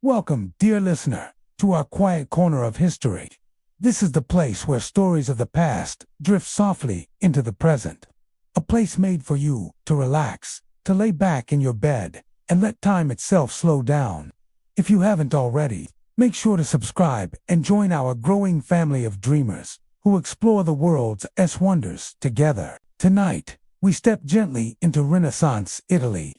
Welcome, dear listener, to our quiet corner of history. This is the place where stories of the past drift softly into the present. A place made for you to relax, to lay back in your bed, and let time itself slow down. If you haven't already, make sure to subscribe and join our growing family of dreamers who explore the world's wonders together. Tonight, we step gently into Renaissance Italy,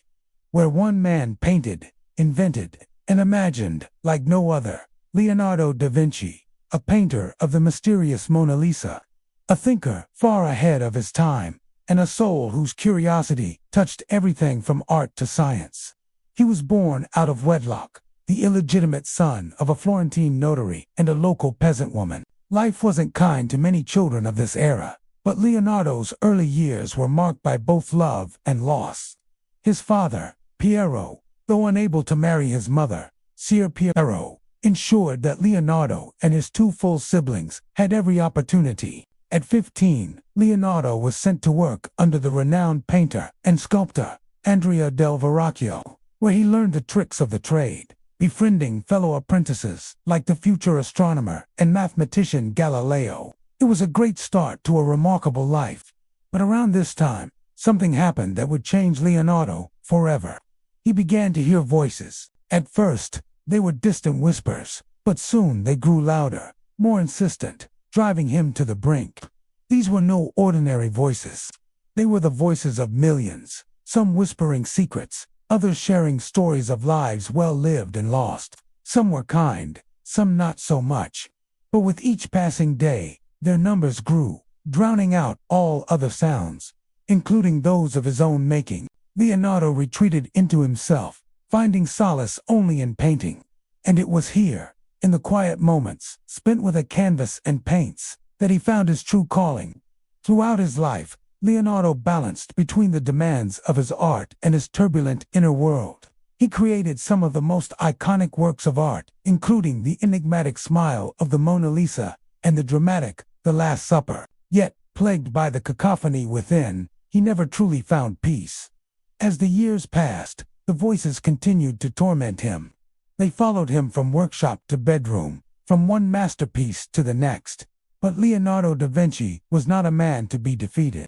where one man painted, invented, and imagined like no other, Leonardo da Vinci, a painter of the mysterious Mona Lisa, a thinker far ahead of his time, and a soul whose curiosity touched everything from art to science. He was born out of wedlock, the illegitimate son of a Florentine notary and a local peasant woman. Life wasn't kind to many children of this era, but Leonardo's early years were marked by both love and loss. His father, Piero, though unable to marry his mother, Signor Piero, ensured that Leonardo and his two full siblings had every opportunity. At 15, Leonardo was sent to work under the renowned painter and sculptor Andrea del Verrocchio, where he learned the tricks of the trade, befriending fellow apprentices like the future astronomer and mathematician Galileo. It was a great start to a remarkable life. But around this time, something happened that would change Leonardo forever. He began to hear voices. At first, they were distant whispers, but soon they grew louder, more insistent, driving him to the brink. These were no ordinary voices. They were the voices of millions, some whispering secrets, others sharing stories of lives well lived and lost. Some were kind, some not so much. But with each passing day, their numbers grew, drowning out all other sounds, including those of his own making. Leonardo retreated into himself, finding solace only in painting. And it was here, in the quiet moments spent with a canvas and paints, that he found his true calling. Throughout his life, Leonardo balanced between the demands of his art and his turbulent inner world. He created some of the most iconic works of art, including the enigmatic smile of the Mona Lisa and the dramatic The Last Supper. Yet, plagued by the cacophony within, he never truly found peace. As the years passed, the voices continued to torment him. They followed him from workshop to bedroom, from one masterpiece to the next. But Leonardo da Vinci was not a man to be defeated.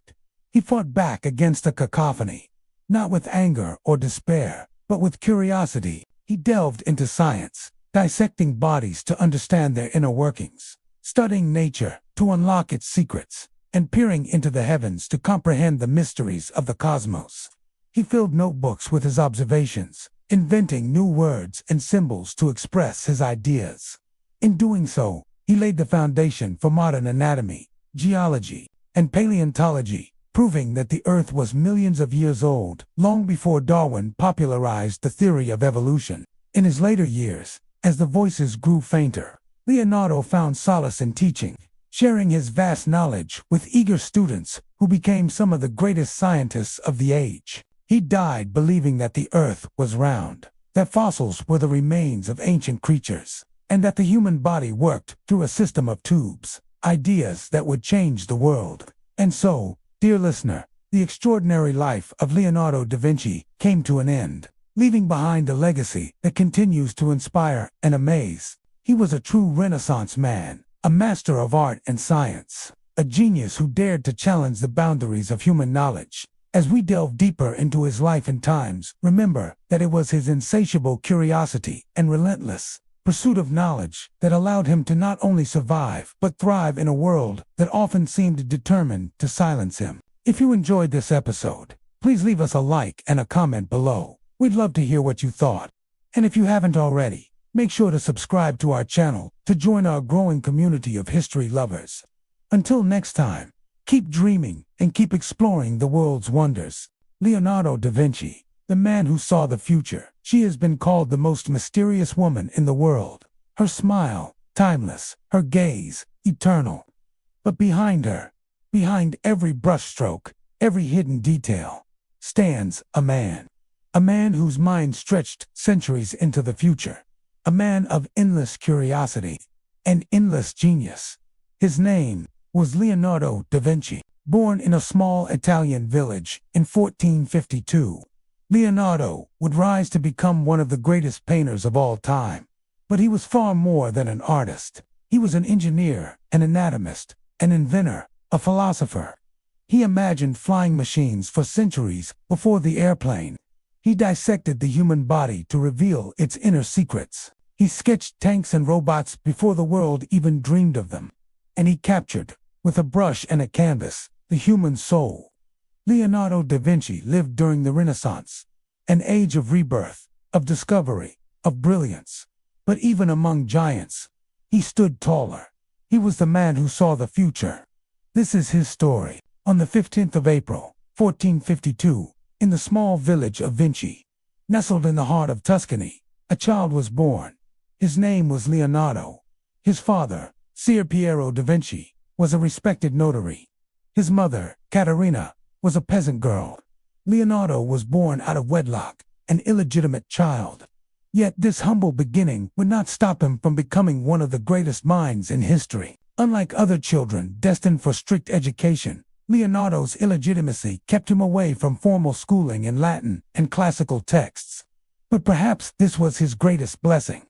He fought back against the cacophony, not with anger or despair, but with curiosity. He delved into science, dissecting bodies to understand their inner workings, studying nature to unlock its secrets, and peering into the heavens to comprehend the mysteries of the cosmos. He filled notebooks with his observations, inventing new words and symbols to express his ideas. In doing so, he laid the foundation for modern anatomy, geology, and paleontology, proving that the Earth was millions of years old, long before Darwin popularized the theory of evolution. In his later years, as the voices grew fainter, Leonardo found solace in teaching, sharing his vast knowledge with eager students who became some of the greatest scientists of the age. He died believing that the Earth was round, that fossils were the remains of ancient creatures, and that the human body worked through a system of tubes, ideas that would change the world. And so, dear listener, the extraordinary life of Leonardo da Vinci came to an end, leaving behind a legacy that continues to inspire and amaze. He was a true Renaissance man, a master of art and science, a genius who dared to challenge the boundaries of human knowledge. As we delve deeper into his life and times, remember that it was his insatiable curiosity and relentless pursuit of knowledge that allowed him to not only survive, but thrive in a world that often seemed determined to silence him. If you enjoyed this episode, please leave us a like and a comment below. We'd love to hear what you thought. And if you haven't already, make sure to subscribe to our channel to join our growing community of history lovers. Until next time, keep dreaming and keep exploring the world's wonders. Leonardo da Vinci, the man who saw the future. She has been called the most mysterious woman in the world. Her smile, timeless, her gaze, eternal. But behind her, behind every brushstroke, every hidden detail, stands a man. A man whose mind stretched centuries into the future. A man of endless curiosity and endless genius. His name was Leonardo da Vinci, born in a small Italian village in 1452. Leonardo would rise to become one of the greatest painters of all time. But he was far more than an artist. He was an engineer, an anatomist, an inventor, a philosopher. He imagined flying machines for centuries before the airplane. He dissected the human body to reveal its inner secrets. He sketched tanks and robots before the world even dreamed of them. And he captured, with a brush and a canvas, the human soul. Leonardo da Vinci lived during the Renaissance, an age of rebirth, of discovery, of brilliance. But even among giants, he stood taller. He was the man who saw the future. This is his story. On the 15th of April, 1452, in the small village of Vinci, nestled in the heart of Tuscany, a child was born. His name was Leonardo. His father, Ser Piero da Vinci, was a respected notary. His mother, Caterina, was a peasant girl. Leonardo was born out of wedlock, an illegitimate child. Yet this humble beginning would not stop him from becoming one of the greatest minds in history. Unlike other children destined for strict education, Leonardo's illegitimacy kept him away from formal schooling in Latin and classical texts. But perhaps this was his greatest blessing.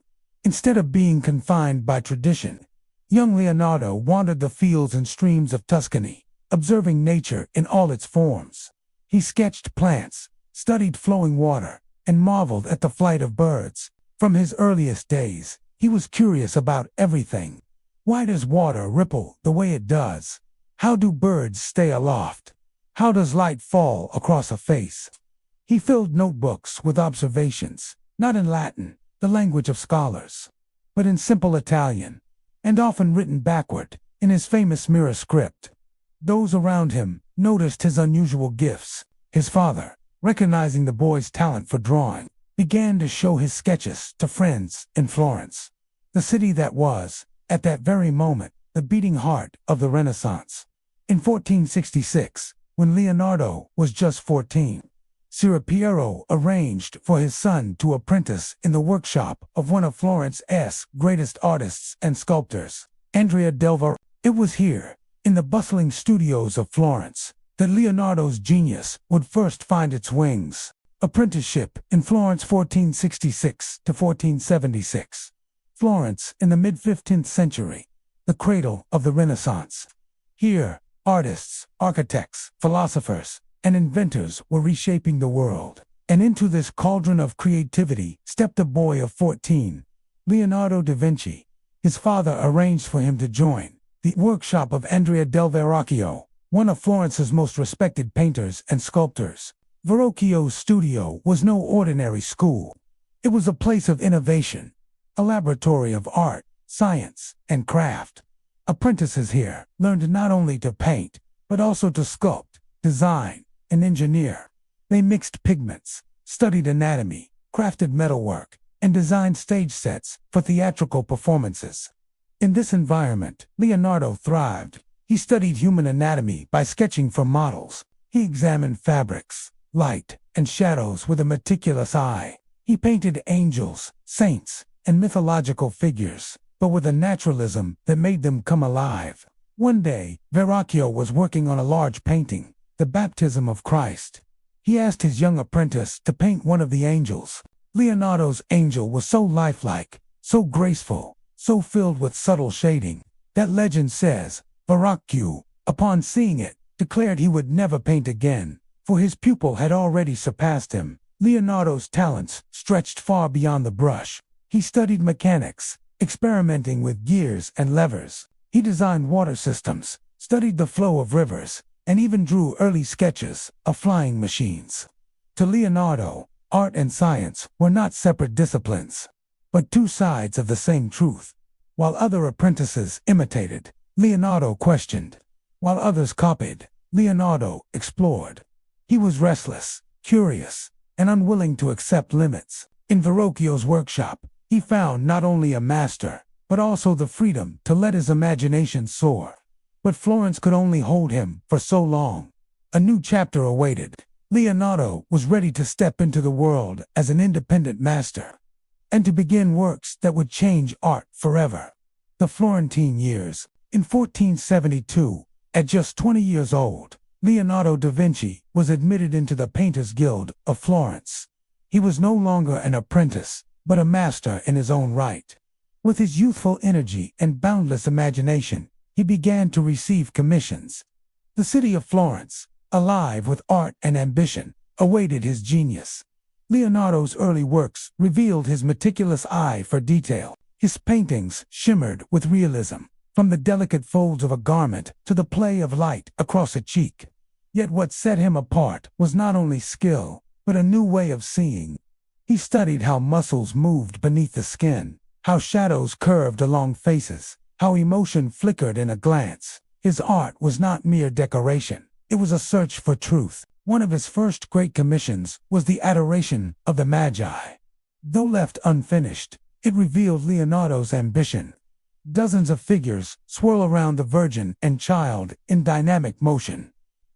Instead of being confined by tradition, young Leonardo wandered the fields and streams of Tuscany, observing nature in all its forms. He sketched plants, studied flowing water, and marveled at the flight of birds. From his earliest days, he was curious about everything. Why does water ripple the way it does? How do birds stay aloft? How does light fall across a face? He filled notebooks with observations, not in Latin, the language of scholars, but in simple Italian, and often written backward, in his famous mirror script. Those around him noticed his unusual gifts. His father, recognizing the boy's talent for drawing, began to show his sketches to friends in Florence, the city that was, at that very moment, the beating heart of the Renaissance. In 1466, when Leonardo was just 14, Ser Piero arranged for his son to apprentice in the workshop of one of Florence's greatest artists and sculptors, Andrea del Verrocchio. It was here, in the bustling studios of Florence, that Leonardo's genius would first find its wings. Apprenticeship in Florence 1466 to 1476. Florence in the mid-15th century, the cradle of the Renaissance. Here, artists, architects, philosophers, and inventors were reshaping the world. And into this cauldron of creativity stepped a boy of 14, Leonardo da Vinci. His father arranged for him to join the workshop of Andrea del Verrocchio, one of Florence's most respected painters and sculptors. Verrocchio's studio was no ordinary school. It was a place of innovation, a laboratory of art, science, and craft. Apprentices here learned not only to paint, but also to sculpt, design, and engineer. They mixed pigments, studied anatomy, crafted metalwork, and designed stage sets for theatrical performances. In this environment, Leonardo thrived. He studied human anatomy by sketching for models. He examined fabrics, light, and shadows with a meticulous eye. He painted angels, saints, and mythological figures, but with a naturalism that made them come alive. One day, Verrocchio was working on a large painting, the Baptism of Christ. He asked his young apprentice to paint one of the angels. Leonardo's angel was so lifelike, so graceful, so filled with subtle shading, that legend says, Verrocchio, upon seeing it, declared he would never paint again, for his pupil had already surpassed him. Leonardo's talents stretched far beyond the brush. He studied mechanics, experimenting with gears and levers. He designed water systems, studied the flow of rivers, and even drew early sketches of flying machines. To Leonardo, art and science were not separate disciplines, but two sides of the same truth. While other apprentices imitated, Leonardo questioned. While others copied, Leonardo explored. He was restless, curious, and unwilling to accept limits. In Verrocchio's workshop, he found not only a master, but also the freedom to let his imagination soar. But Florence could only hold him for so long. A new chapter awaited. Leonardo was ready to step into the world as an independent master, and to begin works that would change art forever. The Florentine years. In 1472, at just 20 years old, Leonardo da Vinci was admitted into the Painters Guild of Florence. He was no longer an apprentice, but a master in his own right. With his youthful energy and boundless imagination, he began to receive commissions. The city of Florence, alive with art and ambition, awaited his genius. Leonardo's early works revealed his meticulous eye for detail. His paintings shimmered with realism, from the delicate folds of a garment to the play of light across a cheek. Yet what set him apart was not only skill, but a new way of seeing. He studied how muscles moved beneath the skin, how shadows curved along faces, how emotion flickered in a glance. His art was not mere decoration. It was a search for truth. One of his first great commissions was the Adoration of the Magi. Though left unfinished, it revealed Leonardo's ambition. Dozens of figures swirl around the Virgin and Child in dynamic motion.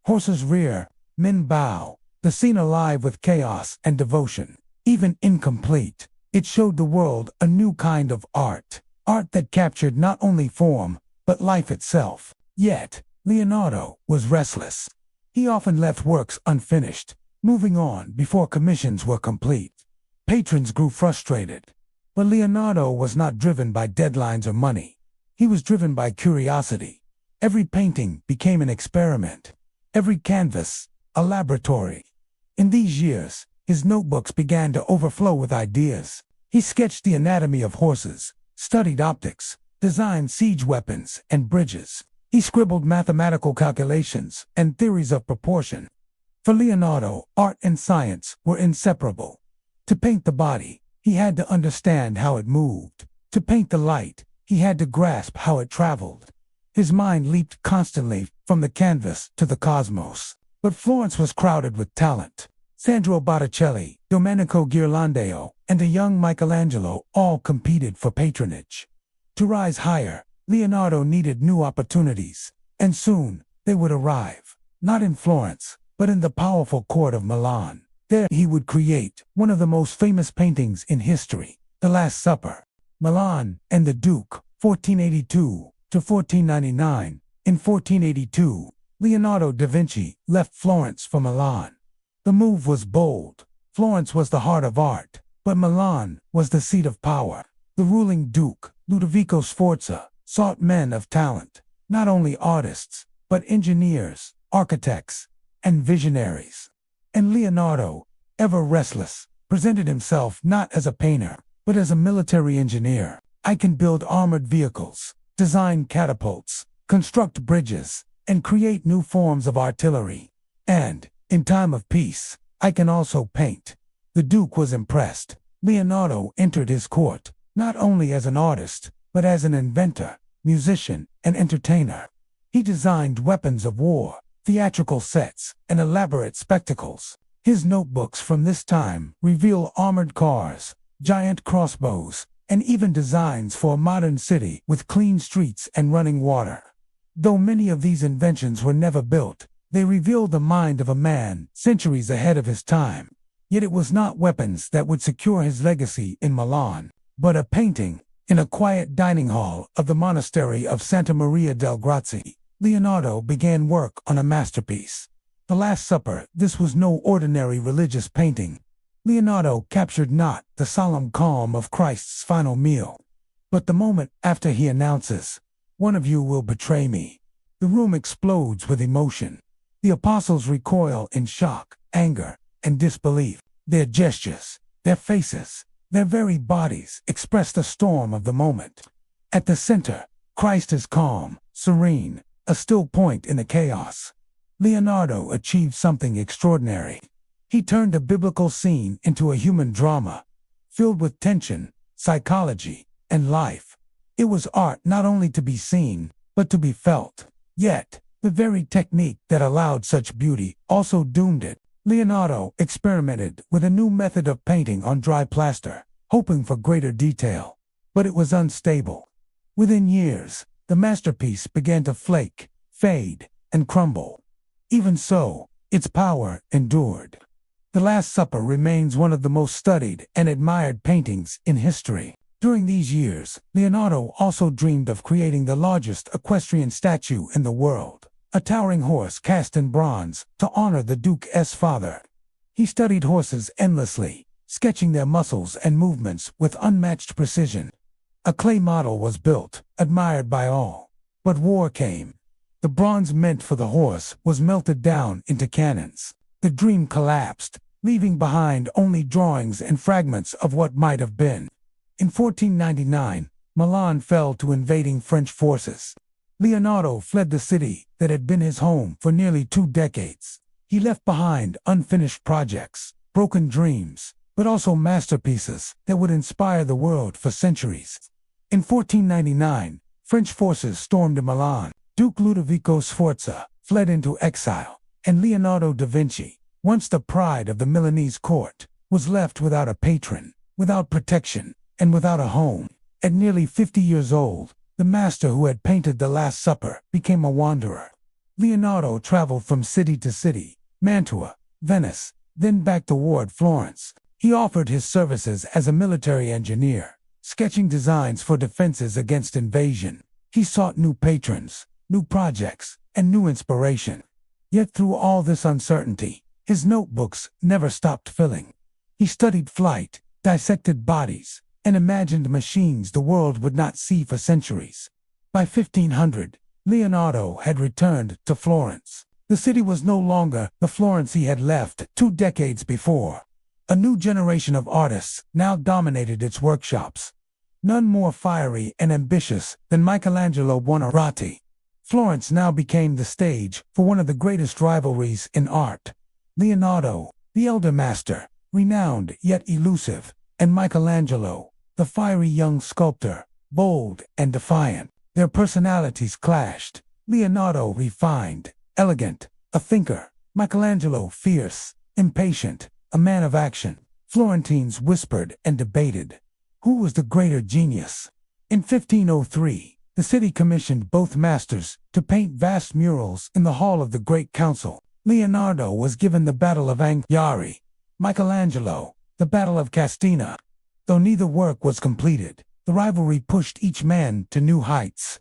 Horses rear, men bow, the scene alive with chaos and devotion. Even incomplete, it showed the world a new kind of art that captured not only form, but life itself. Yet, Leonardo was restless. He often left works unfinished, moving on before commissions were complete. Patrons grew frustrated. But Leonardo was not driven by deadlines or money. He was driven by curiosity. Every painting became an experiment. Every canvas, a laboratory. In these years, his notebooks began to overflow with ideas. He sketched the anatomy of horses, studied optics, designed siege weapons and bridges. He scribbled mathematical calculations and theories of proportion. For Leonardo, art and science were inseparable. To paint the body, he had to understand how it moved. To paint the light, he had to grasp how it traveled. His mind leaped constantly from the canvas to the cosmos. But Florence was crowded with talent. Sandro Botticelli, Domenico Ghirlandaio, and a young Michelangelo all competed for patronage. To rise higher, Leonardo needed new opportunities, and soon they would arrive, not in Florence, but in the powerful court of Milan. There he would create one of the most famous paintings in history, The Last Supper. Milan and the Duke, 1482 to 1499. In 1482, Leonardo da Vinci left Florence for Milan. The move was bold. Florence was the heart of art, but Milan was the seat of power. The ruling Duke, Ludovico Sforza, sought men of talent, not only artists, but engineers, architects, and visionaries. And Leonardo, ever restless, presented himself not as a painter, but as a military engineer. I can build armored vehicles, design catapults, construct bridges, and create new forms of artillery. And, in time of peace, I can also paint. The Duke was impressed. Leonardo entered his court, not only as an artist, but as an inventor, musician, and entertainer. He designed weapons of war, theatrical sets, and elaborate spectacles. His notebooks from this time reveal armored cars, giant crossbows, and even designs for a modern city with clean streets and running water. Though many of these inventions were never built, they revealed the mind of a man centuries ahead of his time. Yet it was not weapons that would secure his legacy in Milan, but a painting. In a quiet dining hall of the monastery of Santa Maria del Grazie, Leonardo began work on a masterpiece. The Last Supper. This was no ordinary religious painting. Leonardo captured not the solemn calm of Christ's final meal, but the moment after he announces, "One of you will betray me." The room explodes with emotion. The apostles recoil in shock, anger, and disbelief. Their gestures, their faces, their very bodies express the storm of the moment. At the center, Christ is calm, serene, a still point in the chaos. Leonardo achieved something extraordinary. He turned a biblical scene into a human drama, filled with tension, psychology, and life. It was art not only to be seen, but to be felt. Yet, the very technique that allowed such beauty also doomed it. Leonardo experimented with a new method of painting on dry plaster, hoping for greater detail. But it was unstable. Within years, the masterpiece began to flake, fade, and crumble. Even so, its power endured. The Last Supper remains one of the most studied and admired paintings in history. During these years, Leonardo also dreamed of creating the largest equestrian statue in the world. a towering horse cast in bronze to honor the Duke's father. He studied horses endlessly, sketching their muscles and movements with unmatched precision. A clay model was built, admired by all. But war came. The bronze meant for the horse was melted down into cannons. The dream collapsed, leaving behind only drawings and fragments of what might have been. In 1499, Milan fell to invading French forces. Leonardo fled the city that had been his home for nearly 2 decades. He left behind unfinished projects, broken dreams, but also masterpieces that would inspire the world for centuries. In 1499, French forces stormed Milan. Duke Ludovico Sforza fled into exile, and Leonardo da Vinci, once the pride of the Milanese court, was left without a patron, without protection, and without a home. At nearly 50 years old, the master who had painted The Last Supper became a wanderer. Leonardo traveled from city to city, Mantua, Venice, then back toward Florence. He offered his services as a military engineer, sketching designs for defenses against invasion. He sought new patrons, new projects, and new inspiration. Yet through all this uncertainty, his notebooks never stopped filling. He studied flight, dissected bodies, and imagined machines the world would not see for centuries. By 1500, Leonardo had returned to Florence. The city was no longer the Florence he had left 2 decades before. A new generation of artists now dominated its workshops. None more fiery and ambitious than Michelangelo Buonarroti. Florence now became the stage for one of the greatest rivalries in art. Leonardo, the elder master, renowned yet elusive, and Michelangelo, the fiery young sculptor, bold and defiant. Their personalities clashed. Leonardo refined, elegant, a thinker. Michelangelo fierce, impatient, a man of action. Florentines whispered and debated. Who was the greater genius? In 1503, the city commissioned both masters to paint vast murals in the hall of the Great Council. Leonardo was given the Battle of Anghiari, Michelangelo, the Battle of Castina. Though neither work was completed, the rivalry pushed each man to new heights.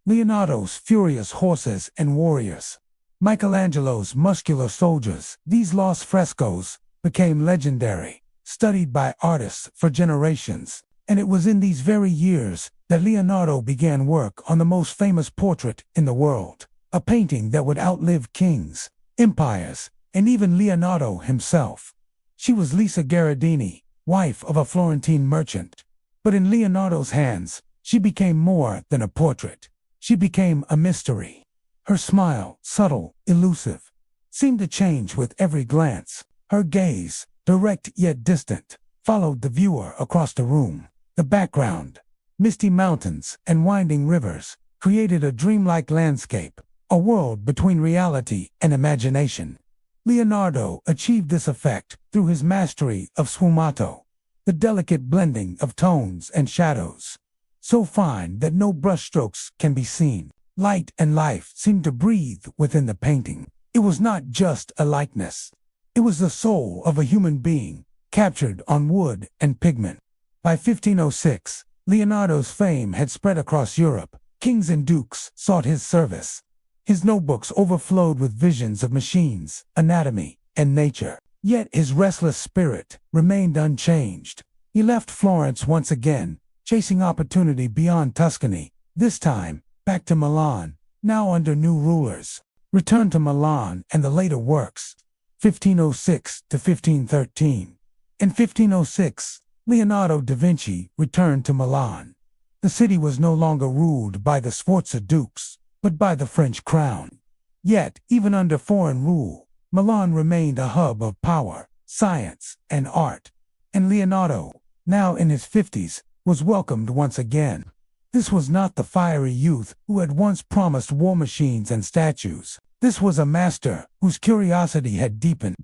Leonardo's furious horses and warriors, Michelangelo's muscular soldiers. These lost frescoes became legendary, studied by artists for generations. And it was in these very years that Leonardo began work on the most famous portrait in the world, a painting that would outlive kings, empires, and even Leonardo himself. She was Lisa Gherardini, wife of a Florentine merchant. But in Leonardo's hands, she became more than a portrait. She became a mystery. Her smile, subtle, elusive, seemed to change with every glance. Her gaze, direct yet distant, followed the viewer across the room. The background, misty mountains and winding rivers, created a dreamlike landscape, a world between reality and imagination. Leonardo achieved this effect through his mastery of sfumato, the delicate blending of tones and shadows, so fine that no brushstrokes can be seen. Light and life seemed to breathe within the painting. It was not just a likeness. It was the soul of a human being, captured on wood and pigment. By 1506, Leonardo's fame had spread across Europe. Kings and dukes sought his service. His notebooks overflowed with visions of machines, anatomy, and nature. Yet his restless spirit remained unchanged. He left Florence once again, chasing opportunity beyond Tuscany, this time back to Milan, now under new rulers. Return to Milan and the later works, 1506 to 1513. In 1506, Leonardo da Vinci returned to Milan. The city was no longer ruled by the Sforza dukes, but by the French crown. Yet, even under foreign rule, Milan remained a hub of power, science, and art. And Leonardo, now in his 50s, was welcomed once again. This was not the fiery youth who had once promised war machines and statues. This was a master whose curiosity had deepened.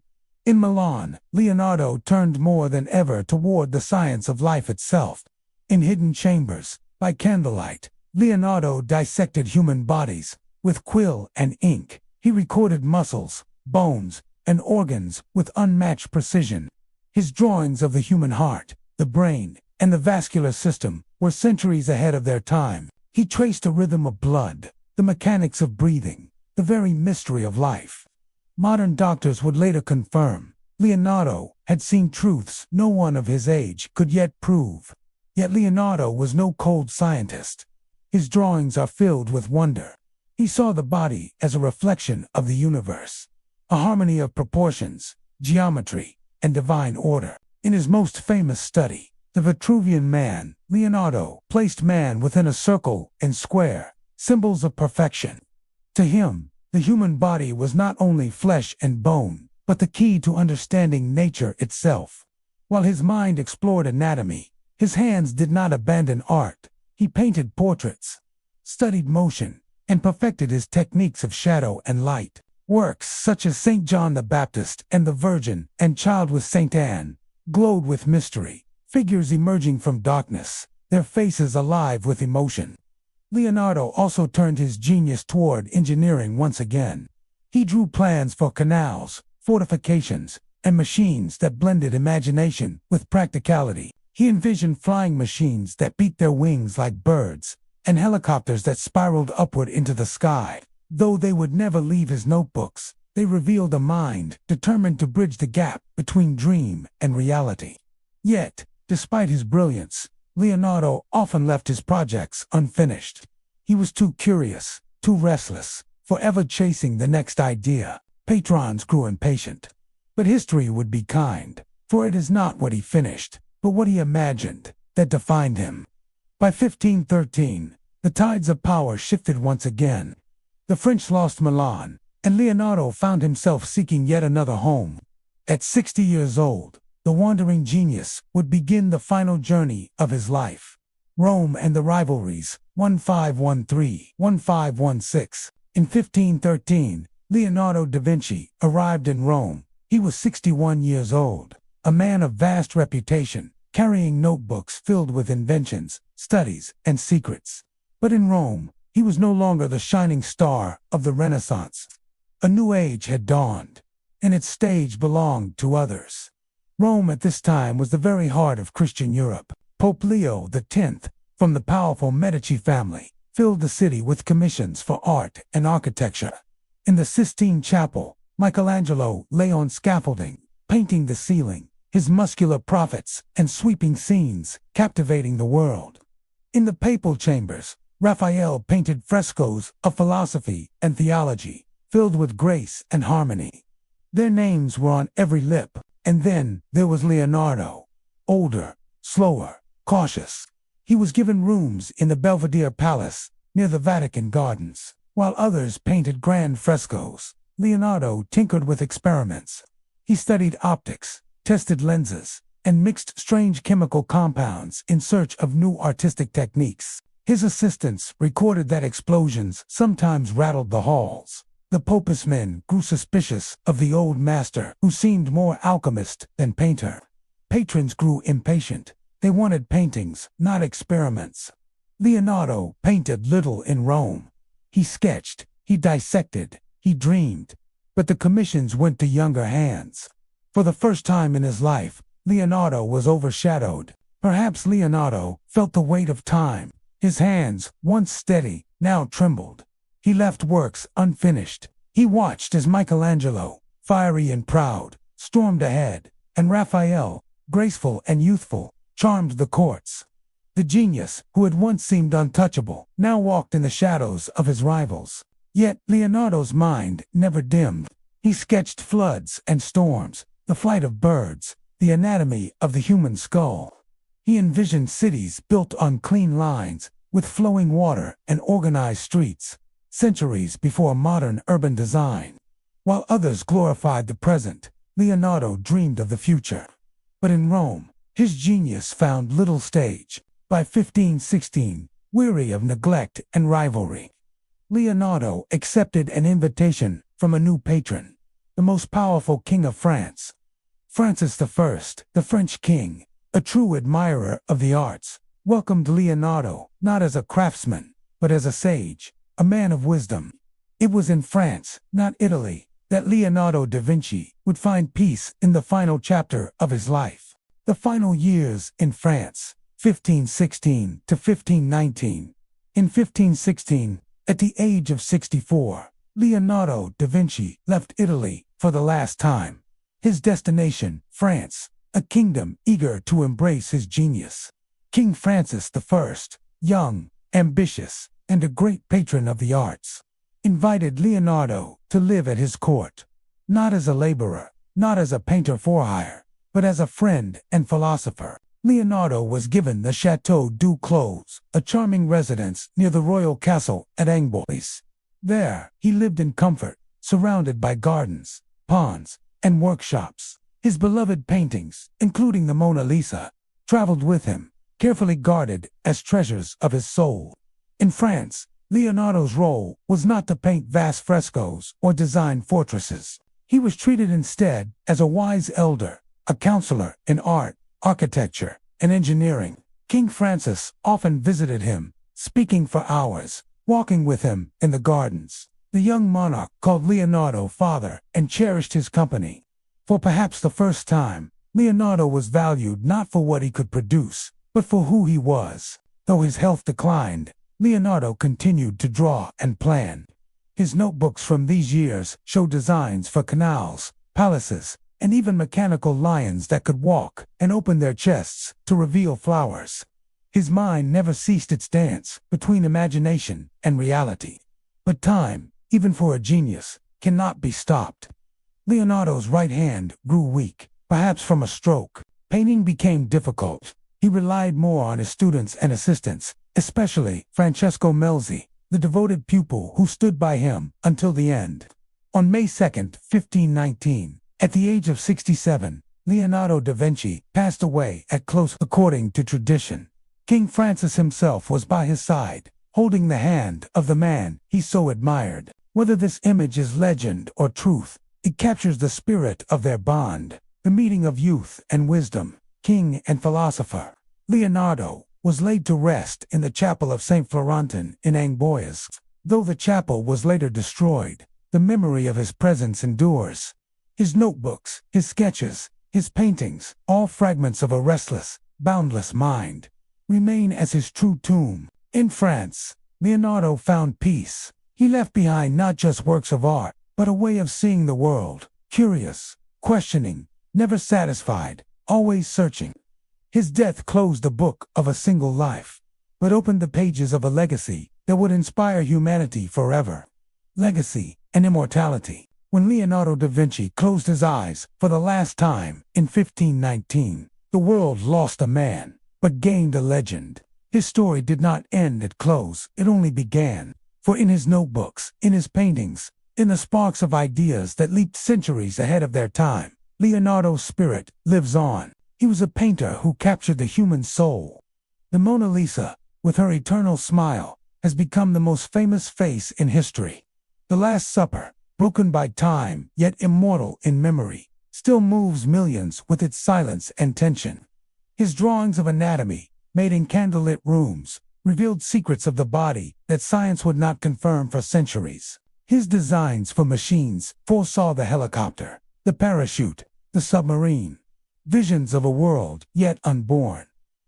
In Milan, Leonardo turned more than ever toward the science of life itself. In hidden chambers, by candlelight, Leonardo dissected human bodies. With quill and ink, he recorded muscles, bones, and organs with unmatched precision. His drawings of the human heart, the brain, and the vascular system were centuries ahead of their time. He traced the rhythm of blood, the mechanics of breathing, the very mystery of life. Modern doctors would later confirm Leonardo had seen truths no one of his age could yet prove. Yet Leonardo was no cold scientist. His drawings are filled with wonder. He saw the body as a reflection of the universe, a harmony of proportions, geometry, and divine order. In his most famous study, The Vitruvian Man, Leonardo placed man within a circle and square, symbols of perfection. To him, the human body was not only flesh and bone, but the key to understanding nature itself. While his mind explored anatomy, his hands did not abandon art. He painted portraits, studied motion, and perfected his techniques of shadow and light. Works such as St. John the Baptist and the Virgin and Child with St. Anne glowed with mystery, figures emerging from darkness, their faces alive with emotion. Leonardo also turned his genius toward engineering once again. He drew plans for canals, fortifications, and machines that blended imagination with practicality. He envisioned flying machines that beat their wings like birds, and helicopters that spiraled upward into the sky. Though they would never leave his notebooks, they revealed a mind determined to bridge the gap between dream and reality. Yet, despite his brilliance, Leonardo often left his projects unfinished. He was too curious, too restless, forever chasing the next idea. Patrons grew impatient. But history would be kind, for it is not what he finished, but what he imagined, that defined him. By 1513, the tides of power shifted once again. The French lost Milan, and Leonardo found himself seeking yet another home. At 60 years old, the wandering genius would begin the final journey of his life. Rome and the rivalries, 1513-1516. In 1513, Leonardo da Vinci arrived in Rome. He was 61 years old, a man of vast reputation, carrying notebooks filled with inventions, studies, and secrets. But in Rome, he was no longer the shining star of the Renaissance. A new age had dawned, and its stage belonged to others. Rome at this time was the very heart of Christian Europe. Pope Leo X, from the powerful Medici family, filled the city with commissions for art and architecture. In the Sistine Chapel, Michelangelo lay on scaffolding, painting the ceiling, his muscular prophets and sweeping scenes captivating the world. In the papal chambers, Raphael painted frescoes of philosophy and theology, filled with grace and harmony. Their names were on every lip. And then there was Leonardo, older, slower, cautious. He was given rooms in the Belvedere Palace near the Vatican Gardens. While others painted grand frescoes, Leonardo tinkered with experiments. He studied optics, tested lenses, and mixed strange chemical compounds in search of new artistic techniques. His assistants recorded that explosions sometimes rattled the halls. The Popist men grew suspicious of the old master, who seemed more alchemist than painter. Patrons grew impatient. They wanted paintings, not experiments. Leonardo painted little in Rome. He sketched, he dissected, he dreamed. But the commissions went to younger hands. For the first time in his life, Leonardo was overshadowed. Perhaps Leonardo felt the weight of time. His hands, once steady, now trembled. He left works unfinished. He watched as Michelangelo, fiery and proud, stormed ahead, and Raphael, graceful and youthful, charmed the courts. The genius, who had once seemed untouchable, now walked in the shadows of his rivals. Yet Leonardo's mind never dimmed. He sketched floods and storms, the flight of birds, the anatomy of the human skull. He envisioned cities built on clean lines, with flowing water and organized streets, centuries before modern urban design. While others glorified the present, Leonardo dreamed of the future. But in Rome, his genius found little stage. By 1516, weary of neglect and rivalry, Leonardo accepted an invitation from a new patron, the most powerful king of France. Francis I, the French king, a true admirer of the arts, welcomed Leonardo not as a craftsman, but as a sage, a man of wisdom. It was in France, not Italy, that Leonardo da Vinci would find peace in the final chapter of his life. The final years in France, 1516 to 1519. In 1516, at the age of 64, Leonardo da Vinci left Italy for the last time. His destination, France, a kingdom eager to embrace his genius. King Francis I, young, ambitious, and a great patron of the arts, invited Leonardo to live at his court, not as a laborer, not as a painter for hire, but as a friend and philosopher. Leonardo was given the Château du Clos, a charming residence near the royal castle at Angbois. There, he lived in comfort, surrounded by gardens, ponds, and workshops. His beloved paintings, including the Mona Lisa, traveled with him, carefully guarded as treasures of his soul. In France, Leonardo's role was not to paint vast frescoes or design fortresses. He was treated instead as a wise elder, a counselor in art, architecture, and engineering. King Francis often visited him, speaking for hours, walking with him in the gardens. The young monarch called Leonardo father and cherished his company. For perhaps the first time, Leonardo was valued not for what he could produce, but for who he was. Though his health declined, Leonardo continued to draw and plan. His notebooks from these years show designs for canals, palaces, and even mechanical lions that could walk and open their chests to reveal flowers. His mind never ceased its dance between imagination and reality. But time, even for a genius, cannot be stopped. Leonardo's right hand grew weak, perhaps from a stroke. Painting became difficult. He relied more on his students and assistants, especially Francesco Melzi, the devoted pupil who stood by him until the end. On May 2, 1519, at the age of 67, Leonardo da Vinci passed away at close according to tradition. King Francis himself was by his side, holding the hand of the man he so admired. Whether this image is legend or truth, it captures the spirit of their bond, the meeting of youth and wisdom, king and philosopher. Leonardo was laid to rest in the chapel of St. Florentin in Angbois. Though the chapel was later destroyed, the memory of his presence endures. His notebooks, his sketches, his paintings, all fragments of a restless, boundless mind, remain as his true tomb. In France, Leonardo found peace. He left behind not just works of art, but a way of seeing the world, curious, questioning, never satisfied, always searching. His death closed the book of a single life, but opened the pages of a legacy that would inspire humanity forever. Legacy and immortality. When Leonardo da Vinci closed his eyes for the last time in 1519, the world lost a man, but gained a legend. His story did not end at close, it only began. For in his notebooks, in his paintings, in the sparks of ideas that leaped centuries ahead of their time, Leonardo's spirit lives on. He was a painter who captured the human soul. The Mona Lisa, with her eternal smile, has become the most famous face in history. The Last Supper, broken by time, yet immortal in memory, still moves millions with its silence and tension. His drawings of anatomy, made in candlelit rooms, revealed secrets of the body that science would not confirm for centuries. His designs for machines foresaw the helicopter, the parachute, the submarine. Visions of a world yet unborn.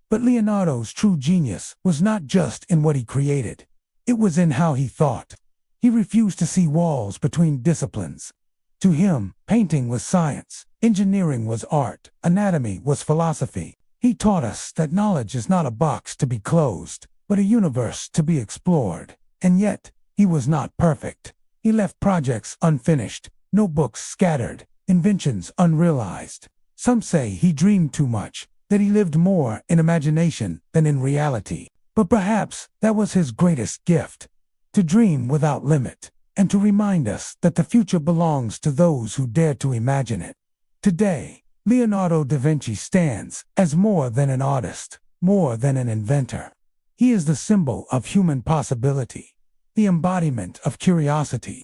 But Leonardo's true genius was not just in what he created. It was in how he thought. He refused to see walls between disciplines. To him, painting was science, engineering was art, anatomy was philosophy. He taught us that knowledge is not a box to be closed, but a universe to be explored. And yet, he was not perfect. He left projects unfinished, notebooks scattered, inventions unrealized. Some say he dreamed too much, that he lived more in imagination than in reality. But perhaps that was his greatest gift, to dream without limit, and to remind us that the future belongs to those who dare to imagine it. Today, Leonardo da Vinci stands as more than an artist, more than an inventor. He is the symbol of human possibility, the embodiment of curiosity,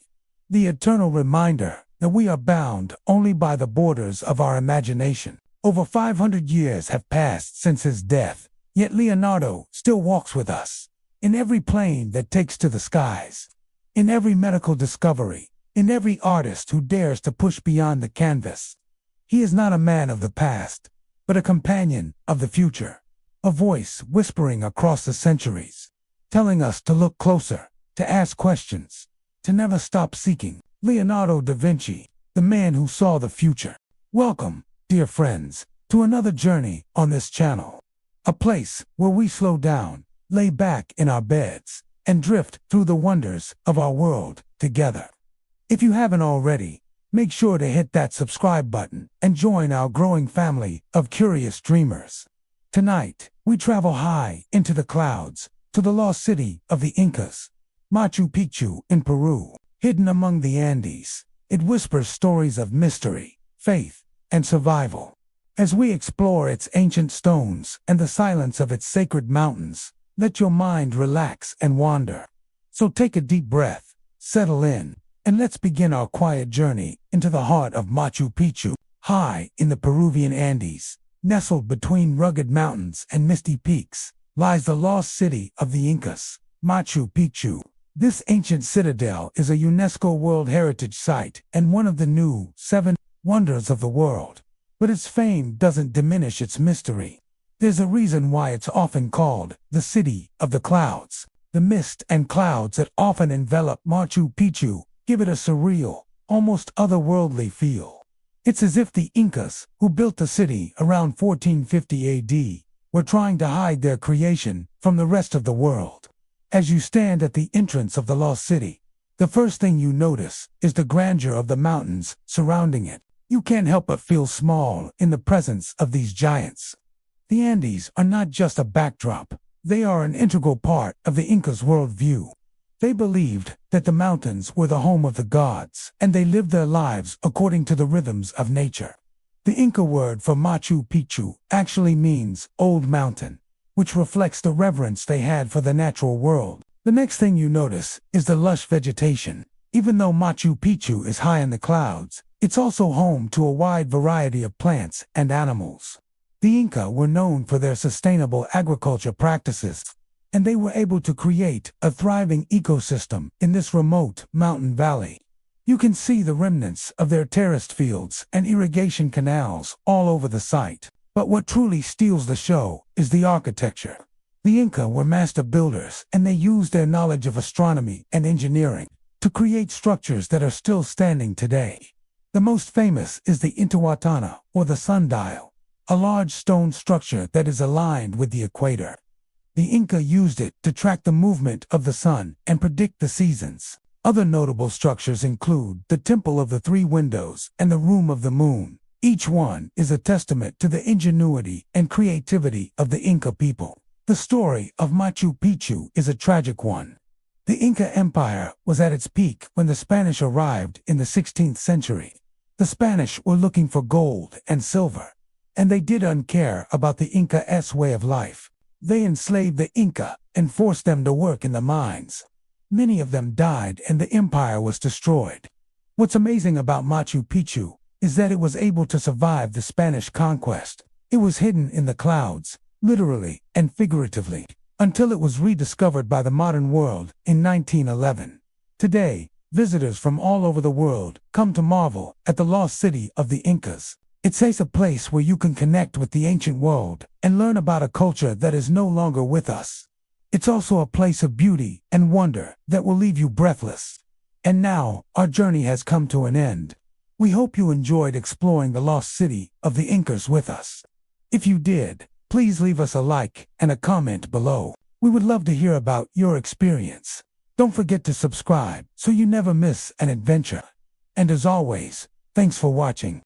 the eternal reminder that we are bound only by the borders of our imagination. Over 500 years have passed since his death, yet Leonardo still walks with us, in every plane that takes to the skies, in every medical discovery, in every artist who dares to push beyond the canvas. He is not a man of the past, but a companion of the future, a voice whispering across the centuries, telling us to look closer, to ask questions, to never stop seeking. Leonardo da Vinci, the man who saw the future. Welcome, dear friends, to another journey on this channel. A place where we slow down, lay back in our beds, and drift through the wonders of our world together. If you haven't already, make sure to hit that subscribe button and join our growing family of curious dreamers. Tonight, we travel high into the clouds to the lost city of the Incas, Machu Picchu in Peru. Hidden among the Andes, it whispers stories of mystery, faith, and survival. As we explore its ancient stones and the silence of its sacred mountains, let your mind relax and wander. So take a deep breath, settle in, and let's begin our quiet journey into the heart of Machu Picchu. High in the Peruvian Andes, nestled between rugged mountains and misty peaks, lies the lost city of the Incas, Machu Picchu. This ancient citadel is a UNESCO World Heritage Site and one of the 7 wonders of the world. But its fame doesn't diminish its mystery. There's a reason why it's often called the City of the Clouds. The mist and clouds that often envelop Machu Picchu give it a surreal, almost otherworldly feel. It's as if the Incas, who built the city around 1450 AD, were trying to hide their creation from the rest of the world. As you stand at the entrance of the lost city, the first thing you notice is the grandeur of the mountains surrounding it. You can't help but feel small in the presence of these giants. The Andes are not just a backdrop, they are an integral part of the Incas' worldview. They believed that the mountains were the home of the gods, and they lived their lives according to the rhythms of nature. The Inca word for Machu Picchu actually means old mountain, which reflects the reverence they had for the natural world. The next thing you notice is the lush vegetation. Even though Machu Picchu is high in the clouds, it's also home to a wide variety of plants and animals. The Inca were known for their sustainable agriculture practices, and they were able to create a thriving ecosystem in this remote mountain valley. You can see the remnants of their terraced fields and irrigation canals all over the site. But what truly steals the show is the architecture. The Inca were master builders, and they used their knowledge of astronomy and engineering to create structures that are still standing today. The most famous is the Intihuatana, or the sundial, a large stone structure that is aligned with the equator. The Inca used it to track the movement of the sun and predict the seasons. Other notable structures include the Temple of the Three Windows and the Room of the Moon. Each one is a testament to the ingenuity and creativity of the Inca people. The story of Machu Picchu is a tragic one. The Inca Empire was at its peak when the Spanish arrived in the 16th century. The Spanish were looking for gold and silver, and they didn't care about the Inca's way of life. They enslaved the Inca and forced them to work in the mines. Many of them died and the empire was destroyed. What's amazing about Machu Picchu is that it was able to survive the Spanish conquest. It was hidden in the clouds, literally and figuratively, until it was rediscovered by the modern world in 1911. Today, visitors from all over the world come to marvel at the lost city of the Incas. It's a place where you can connect with the ancient world and learn about a culture that is no longer with us. It's also a place of beauty and wonder that will leave you breathless. And now, our journey has come to an end. We hope you enjoyed exploring the lost city of the Incas with us. If you did, please leave us a like and a comment below. We would love to hear about your experience. Don't forget to subscribe so you never miss an adventure. And as always, thanks for watching.